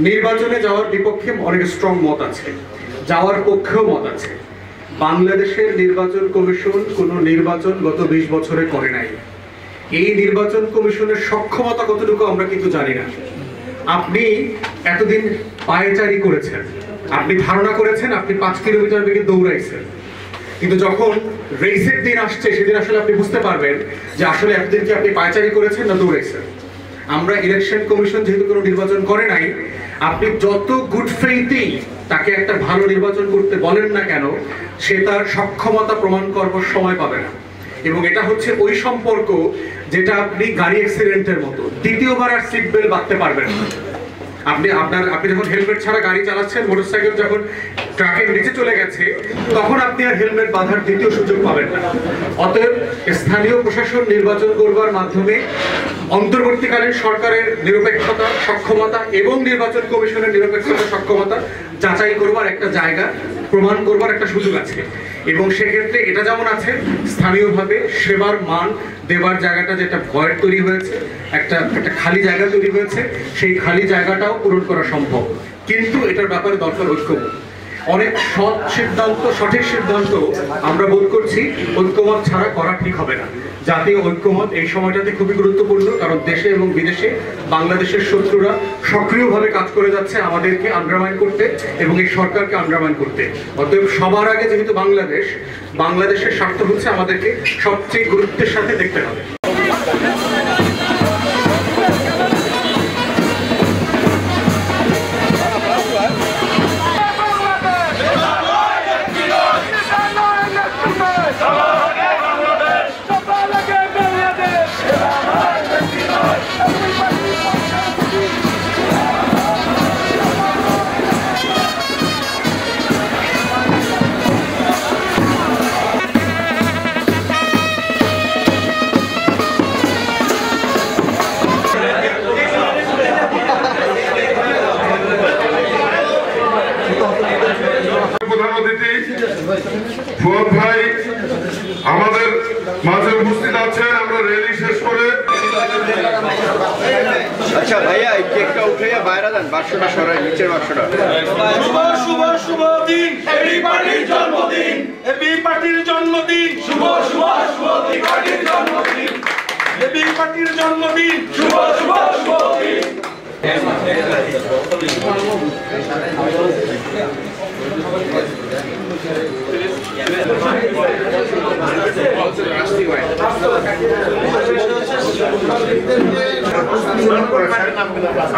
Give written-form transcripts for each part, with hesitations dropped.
নির্বাচনে যাওয়ার বিপক্ষে অনেক স্ট্রং মত আছে, যাওয়ার পক্ষেও মত আছে। বাংলাদেশের নির্বাচন কমিশন কোনো নির্বাচন গত 20 বছরে করে নাই। এই নির্বাচন কমিশনের সক্ষমতা কতটুকু আমরা কিন্তু জানি না। আপনি এতদিন পায়চারি করেছেন, আপনি ধারণা করেছেন আপনি 5 কিলোমিটার বেগে দৌড়াইছেন, কিন্তু যখন রেসের দিন আসছে সেদিন আসলে আপনি বুঝতে পারবেন যে আসলে এতদিন কি আপনি পায়চারি করেছেন না দৌড়াইছেন। আমরা ইলেকশন কমিশন যেহেতু কোনো নির্বাচন করে নাই, আপনি যত গুড ফেইথেই তাকে একটা ভালো নির্বাচন করতে বলেন না কেন, সে তার সক্ষমতা প্রমাণ করবার সময় পাবে না। এবং এটা হচ্ছে ওই সম্পর্ক যেটা আপনি গাড়ি অ্যাক্সিডেন্টের মতো, দ্বিতীয়বার আর সিট বেল্ট বাঁধতে পারবেন না। আপনি যখন হেলমেট ছাড়া গাড়ি চালাচ্ছেন, মোটরসাইকেল যখন ট্রাকের নিচে চলে গেছে, তখন আপনি আর হেলমেট বাঁধার দ্বিতীয় সুযোগ পাবেন না। অতএব স্থানীয় প্রশাসন নির্বাচন করবার মাধ্যমে অন্তর্বর্তীকালীন সরকারের নিরপেক্ষতা, সক্ষমতা এবং নির্বাচন কমিশনের নিরপেক্ষতা, সক্ষমতা যাচাই করবার একটা জায়গা, প্রমাণ করবার একটা সুযোগ আছে। এবং সেক্ষেত্রে এটা যেমন আছে, স্থানীয়ভাবে সেবার মান দেবার জায়গাটা যেটা ভয়ের তৈরি হয়েছে, একটা খালি জায়গা তৈরি হয়েছে, সেই খালি জায়গাটাও পূরণ করা সম্ভব। কিন্তু এটার ব্যাপারে দরকার ঐক্যমত। অনেক সঠিক সিদ্ধান্ত আমরা বোধ করছি ঐক্যমত ছাড়া করা ঠিক হবে না। জাতীয় ঐক্যমত এই সময়টাতে খুবই গুরুত্বপূর্ণ, কারণ দেশে এবং বিদেশে বাংলাদেশের শত্রুরা সক্রিয়ভাবে কাজ করে যাচ্ছে আমাদেরকে আন্ডারমাইন করতে এবং এই সরকারকে আন্ডারমাইন করতে। অতএব সবার আগে যেহেতু বাংলাদেশের স্বার্থ হচ্ছে আমাদেরকে সবচেয়ে গুরুত্বের সাথে দেখতে হবে। ফুয়াদ ভাই আমাদের মাঝে উপস্থিত আছেন। আমরা র্যালি শেষ করে আচ্ছা ভাইয়া এই কেকটা উঠাইয়া বাইরে দেন, বাক্সটা সরাই, নিচের বাক্সটা। শুভ দিন, এবি পার্টির জন্মদিন, এবি পার্টির জন্মদিন, শুভ পার্টির জন্মদিন, এবি পার্টির জন্মদিন, শুভ দিন।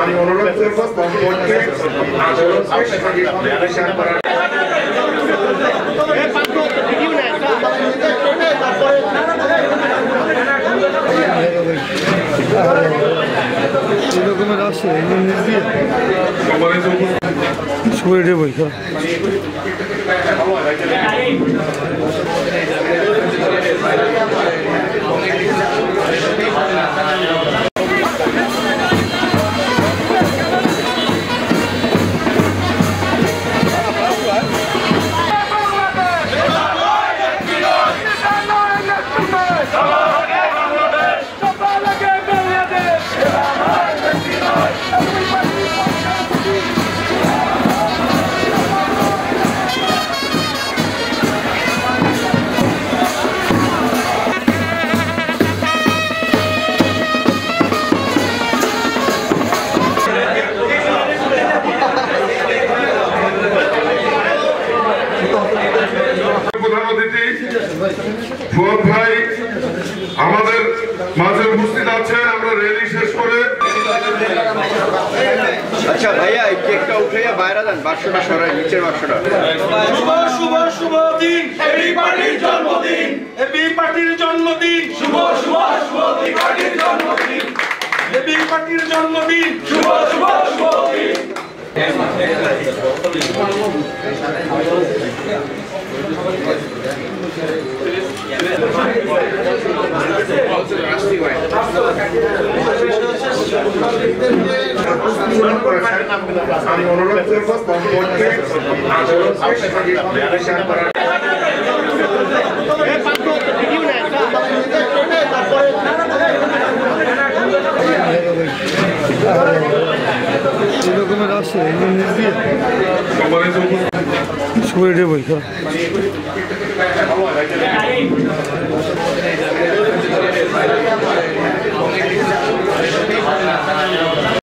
আমি অনুরোধ করবো কমপক্ষে সবাই বই ফুয়াদ ভাই আমাদের মাঝে উপস্থিত আছেন। আমরা র্যালি শেষ করে আচ্ছা ভাইয়া এই কেকটা উঠাইয়া বাইরে দেন, বাক্সটা সরাই, নিচের বাক্সটা। শুভ দিন, এবি পার্টির জন্মদিন, এবি পার্টির জন্মদিন, শুভ পার্টির জন্মদিন, এবি পার্টির জন্মদিন, শুভ দিন। আমি অনুরোধ করবো কমপক্ষে রকমের আছে সম্মানিত সবাই বই